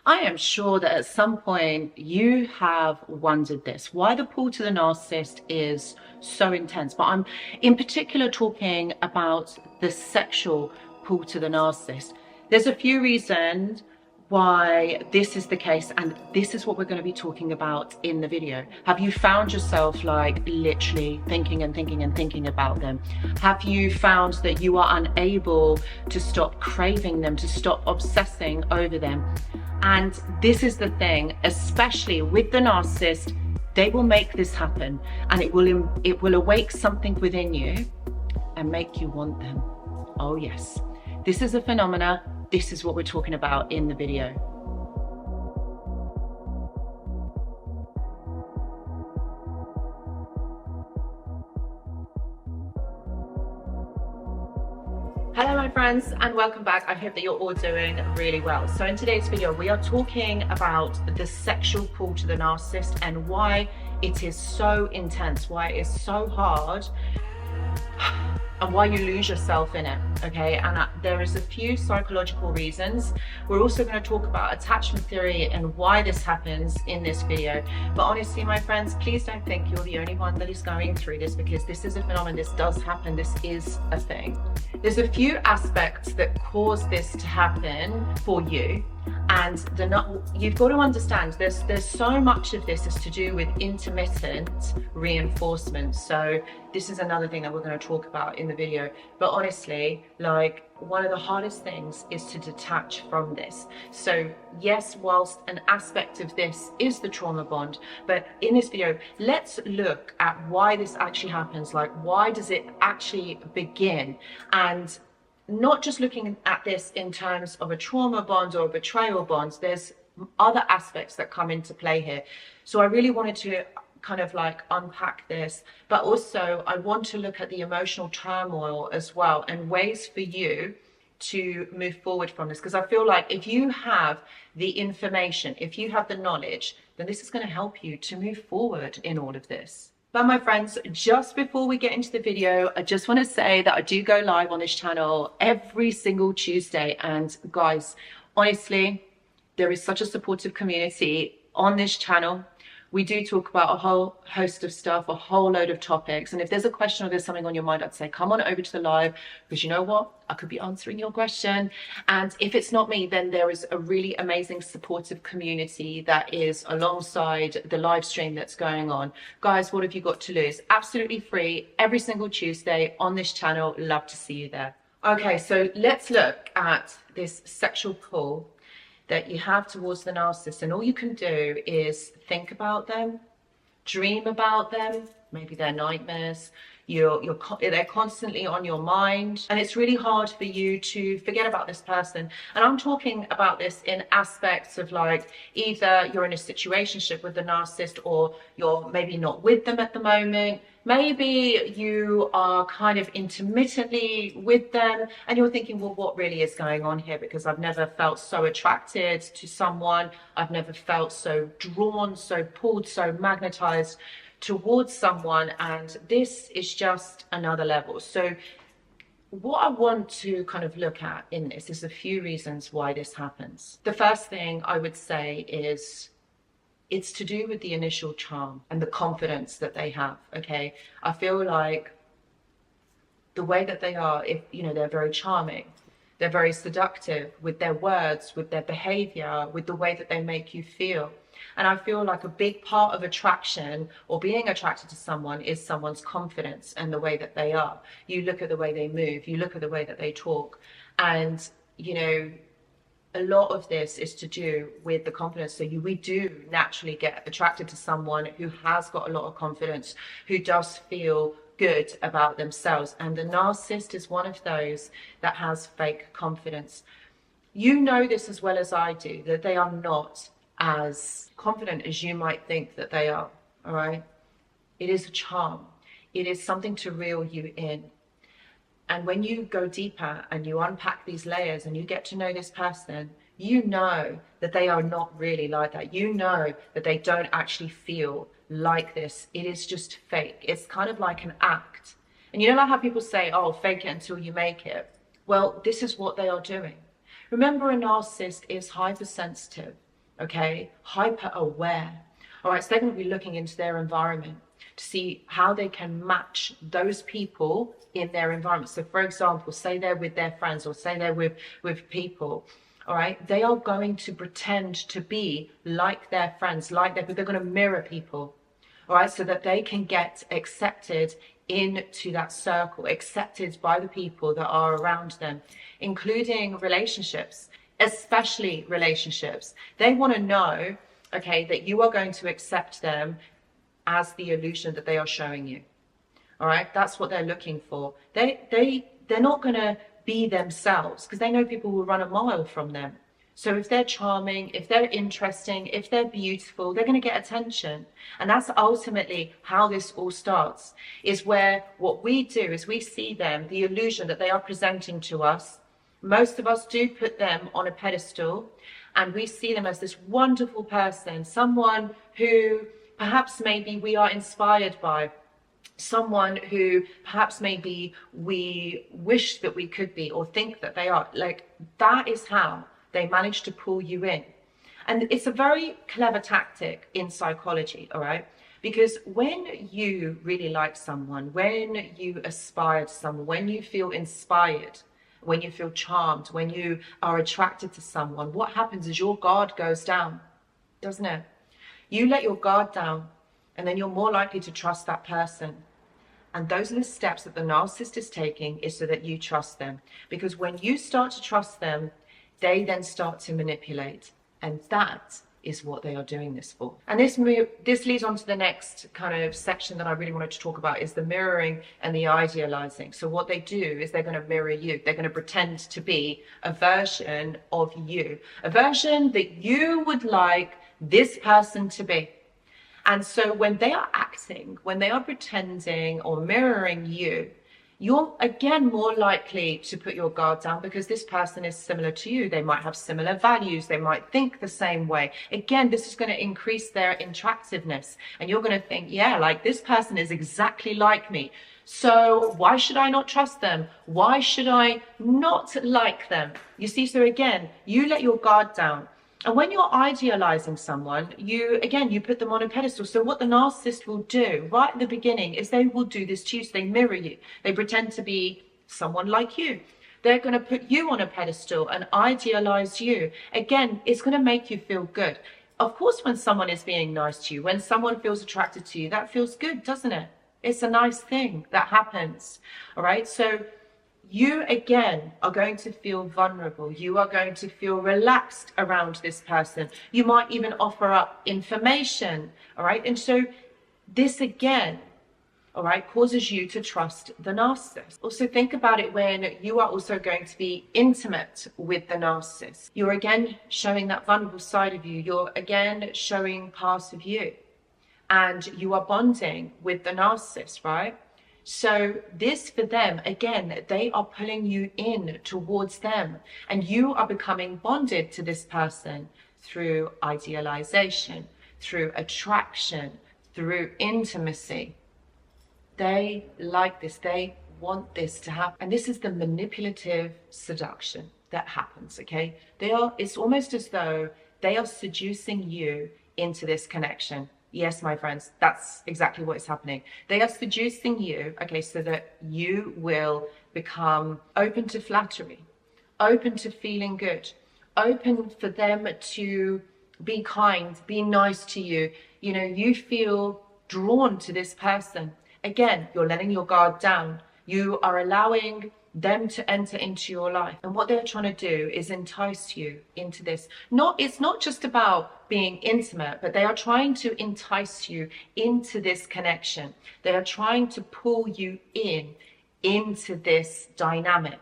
I am sure that at some point you have wondered this, why the pull to the narcissist is so intense. But I'm in particular talking about the sexual pull to the narcissist. There's a few reasons why this is the case, and this is what we're going to be talking about in the video. Have you found yourself like literally thinking and thinking and thinking about them? Have you found that you are unable to stop craving them, to stop obsessing over them? And this is the thing, especially with the narcissist, they will make this happen, and it will awake something within you and make you want them. Oh yes, this is a phenomena. This is what we're talking about in the video. Hello my friends, and welcome back. I hope that you're all doing really well. So in today's video we are talking about the sexual pull to the narcissist and why it is so intense, why it is so hard, and why you lose yourself in it. Okay, and there is a few psychological reasons. We're also going to talk about attachment theory and why this happens in this video. But honestly my friends, please don't think you're the only one that is going through this, because this is a phenomenon. This does happen. This is a thing. There's a few aspects that cause this to happen for you, and you've got to understand there's so much of this is to do with intermittent reinforcement. So this is another thing that we're going to talk about in the video. But honestly, like, one of the hardest things is to detach from this. So yes, whilst an aspect of this is the trauma bond, but in this video let's look at why this actually happens. Like, why does it actually begin? And not just looking at this in terms of a trauma bond or a betrayal bond, there's other aspects that come into play here. So I really wanted to kind of like unpack this, but also I want to look at the emotional turmoil as well and ways for you to move forward from this, because I feel like if you have the information, if you have the knowledge, then this is going to help you to move forward in all of this. But my friends, just before we get into the video, I just want to say that I do go live on this channel every single Tuesday. And guys, honestly, there is such a supportive community on this channel. We do talk about a whole host of stuff, a whole load of topics. And if there's a question or there's something on your mind, I'd say come on over to the live, because you know what? I could be answering your question. And if it's not me, then there is a really amazing supportive community that is alongside the live stream that's going on. Guys, what have you got to lose? Absolutely free every single Tuesday on this channel. Love to see you there. Okay, so let's look at this sexual pull that you have towards the narcissist, and all you can do is think about them, dream about them, maybe their nightmares. They're constantly on your mind, and it's really hard for you to forget about this person. And I'm talking about this in aspects of like, either you're in a situationship with the narcissist, or you're maybe not with them at the moment. Maybe you are kind of intermittently with them and you're thinking, well, what really is going on here? Because I've never felt so attracted to someone. I've never felt so drawn, so pulled, so magnetized towards someone. And this is just another level. So what I want to kind of look at in this is a few reasons why this happens. The first thing I would say is it's to do with the initial charm and the confidence that they have. Okay, I feel like the way that they are, if you know, they're very charming, they're very seductive with their words, with their behavior, with the way that they make you feel. And I feel like a big part of attraction or being attracted to someone is someone's confidence and the way that they are. You look at the way they move, you look at the way that they talk, and you know, a lot of this is to do with the confidence. So we do naturally get attracted to someone who has got a lot of confidence, who does feel good about themselves. And the narcissist is one of those that has fake confidence. You know this as well as I do, that they are not as confident as you might think that they are. All right, it is a charm. It is something to reel you in. And when you go deeper and you unpack these layers and you get to know this person, you know that they are not really like that. You know that they don't actually feel like this. It is just fake. It's kind of like an act. And you know like how people say, oh, fake it until you make it? Well, this is what they are doing. Remember, a narcissist is hypersensitive. okay, hyper aware. All right, so they're going to be looking into their environment to see how they can match those people in their environment. So for example, say they're with their friends, or say they're with people, all right, they are going to pretend to be like their friends, like they're going to mirror people, all right, so that they can get accepted into that circle, accepted by the people that are around them, including relationships, especially relationships. They want to know, okay, that you are going to accept them as the illusion that they are showing you. All right, that's what they're looking for. They're not going to be themselves, because they know people will run a mile from them. So if they're charming, if they're interesting, if they're beautiful, they're going to get attention. And that's ultimately how this all starts, is where what we do is we see them, the illusion that they are presenting to us. Most of us do put them on a pedestal, and we see them as this wonderful person, someone who perhaps maybe we are inspired by, someone who perhaps maybe we wish that we could be or think that they are. Like, that is how they manage to pull you in. And it's a very clever tactic in psychology, all right? Because when you really like someone, when you aspire to someone, when you feel inspired, when you feel charmed, when you are attracted to someone, what happens is your guard goes down, doesn't it? You let your guard down, and then you're more likely to trust that person. And those are the steps that the narcissist is taking, is so that you trust them. Because when you start to trust them, they then start to manipulate. And that is what they are doing this for. And this leads on to the next kind of section that I really wanted to talk about, is the mirroring and the idealizing. So what they do is they're going to mirror you. They're going to pretend to be a version of you, a version that you would like this person to be. And so when they are acting, when they are pretending or mirroring you, you're again more likely to put your guard down, because this person is similar to you. They might have similar values. They might think the same way. Again, this is going to increase their attractiveness. And you're going to think, yeah, like this person is exactly like me. So why should I not trust them? Why should I not like them? You see, so again, you let your guard down. And when you're idealizing someone, you put them on a pedestal. So what the narcissist will do right at the beginning is they will do this to you. So they mirror you. They pretend to be someone like you. They're going to put you on a pedestal and idealize you. Again, it's going to make you feel good. Of course, when someone is being nice to you, when someone feels attracted to you, that feels good, doesn't it? It's a nice thing that happens. All right. So you again are going to feel vulnerable. You are going to feel relaxed around this person. You might even offer up information. All right. And so this again, all right, causes you to trust the narcissist. Also think about it when you are also going to be intimate with the narcissist. You're again showing that vulnerable side of you. You're again showing parts of you, and you are bonding with the narcissist, right? So this for them, again, they are pulling you in towards them, and you are becoming bonded to this person through idealization, through attraction, through intimacy. They like this. They want this to happen. And this is the manipulative seduction that happens, okay? It's almost as though they are seducing you into this connection. Yes, my friends, that's exactly what is happening. They are seducing you, okay, so that you will become open to flattery, open to feeling good, open for them to be kind, be nice to you. You know, you feel drawn to this person. Again, you're letting your guard down. You are allowing them to enter into your life. And what they're trying to do is entice you into this. It's not just about being intimate, but they are trying to entice you into this connection. They are trying to pull you into this dynamic.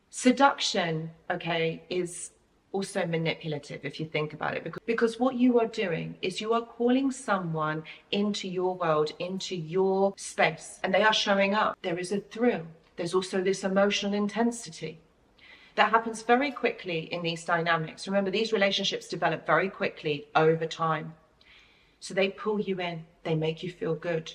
Seduction, okay, is also manipulative if you think about it, because what you are doing is you are calling someone into your world, into your space, and they are showing up. There is a thrill. There's also this emotional intensity that happens very quickly in these dynamics. Remember, these relationships develop very quickly over time. So they pull you in, they make you feel good.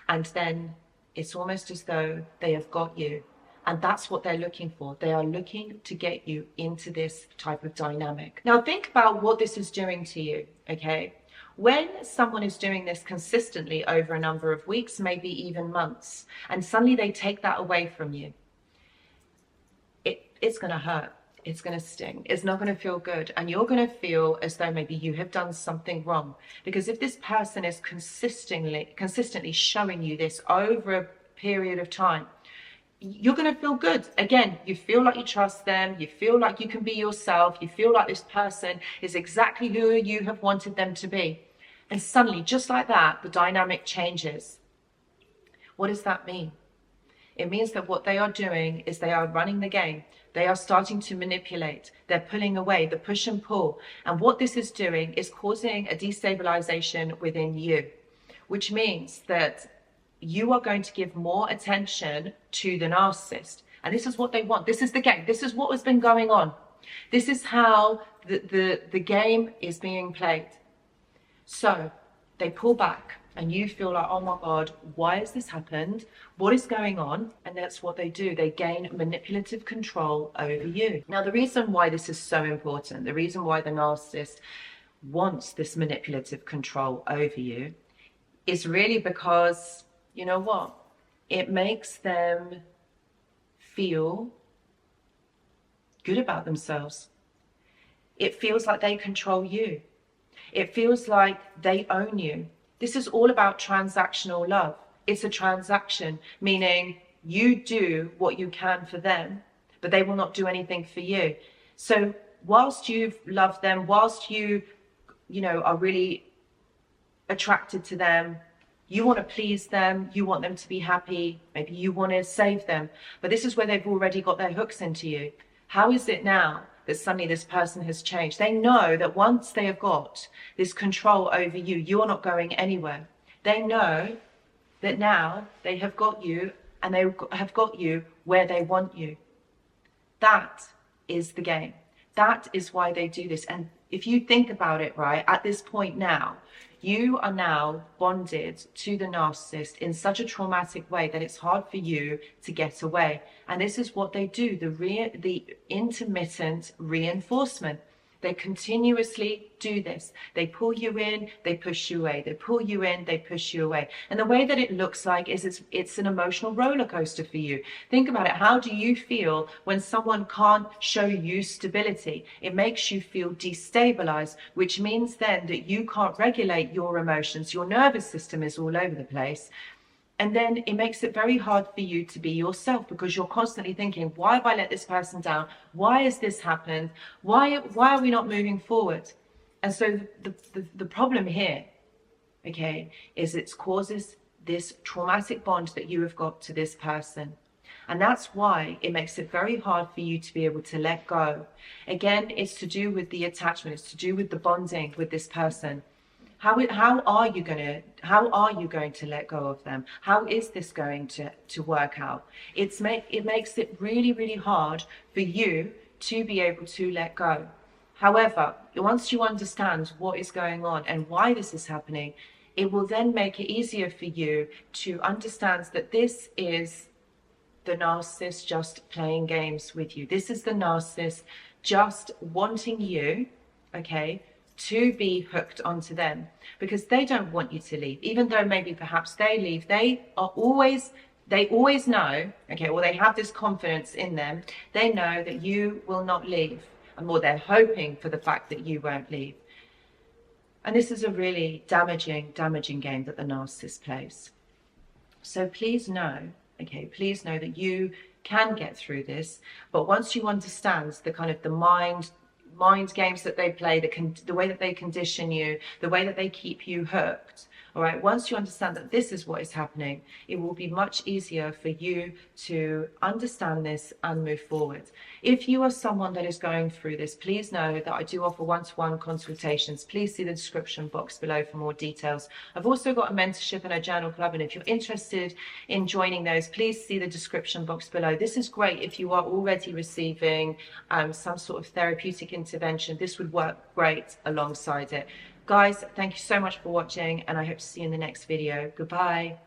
And then it's almost as though they have got you, And that's what they're looking for. They are looking to get you into this type of dynamic. Now think about what this is doing to you, okay? When someone is doing this consistently over a number of weeks, maybe even months, and suddenly they take that away from you, it's going to hurt. It's going to sting. It's not going to feel good. And you're going to feel as though maybe you have done something wrong. Because if this person is consistently showing you this over a period of time, you're going to feel good. Again, you feel like you trust them. You feel like you can be yourself. You feel like this person is exactly who you have wanted them to be. And suddenly, just like that, the dynamic changes. What does that mean? It means that what they are doing is they are running the game. They are starting to manipulate. They're pulling away, the push and pull. And what this is doing is causing a destabilization within you, which means that you are going to give more attention to the narcissist. And this is what they want. This is the game. This is what has been going on. This is how the game is being played. So they pull back and you feel like, oh my God, why has this happened? What is going on? And that's what they do. They gain manipulative control over you. Now, the reason why this is so important, the reason why the narcissist wants this manipulative control over you is really because, you know what? It makes them feel good about themselves. It feels like they control you. It feels like they own you. This is all about transactional love. It's a transaction, meaning you do what you can for them, but they will not do anything for you. So whilst you love them, whilst you are really attracted to them, you want to please them, you want them to be happy, maybe you want to save them, but this is where they've already got their hooks into you. How is it now that suddenly this person has changed? They know that once they have got this control over you, you are not going anywhere. They know that now they have got you and they have got you where they want you. That is the game. That is why they do this. And if you think about it, right, at this point now, you are now bonded to the narcissist in such a traumatic way that it's hard for you to get away. And this is what they do, the intermittent reinforcement. They continuously do this. They pull you in, they push you away. They pull you in, they push you away. And the way that it looks like is it's an emotional roller coaster for you. Think about it. How do you feel when someone can't show you stability? It makes you feel destabilized, which means then that you can't regulate your emotions. Your nervous system is all over the place. And then it makes it very hard for you to be yourself because you're constantly thinking, why have I let this person down? Why has this happened? Why are we not moving forward? And so the problem here, okay, is it causes this traumatic bond that you have got to this person. And that's why it makes it very hard for you to be able to let go. Again, it's to do with the attachment. It's to do with the bonding with this person. How are you going to let go of them? How is this going to work out? It makes it really, really hard for you to be able to let go. However, once you understand what is going on and why this is happening, it will then make it easier for you to understand that this is the narcissist just playing games with you. This is the narcissist just wanting you, okay, to be hooked onto them, because they don't want you to leave. Even though maybe perhaps they leave, they always know, okay, or they have this confidence in them. They know that you will not leave, or they're hoping for the fact that you won't leave. And this is a really damaging game that the narcissist plays. So please know, okay, please know that you can get through this. But once you understand the kind of the mind games that they play, the way that they condition you, the way that they keep you hooked, all right, once you understand that this is what is happening, it will be much easier for you to understand this and move forward. If you are someone that is going through this, please know that I do offer one-to-one consultations. Please see the description box below for more details. I've also got a mentorship and a journal club, and if you're interested in joining those, please see the description box below. This is great if you are already receiving some sort of therapeutic intervention. This would work great alongside it. Guys, thank you so much for watching, and I hope to see you in the next video. Goodbye.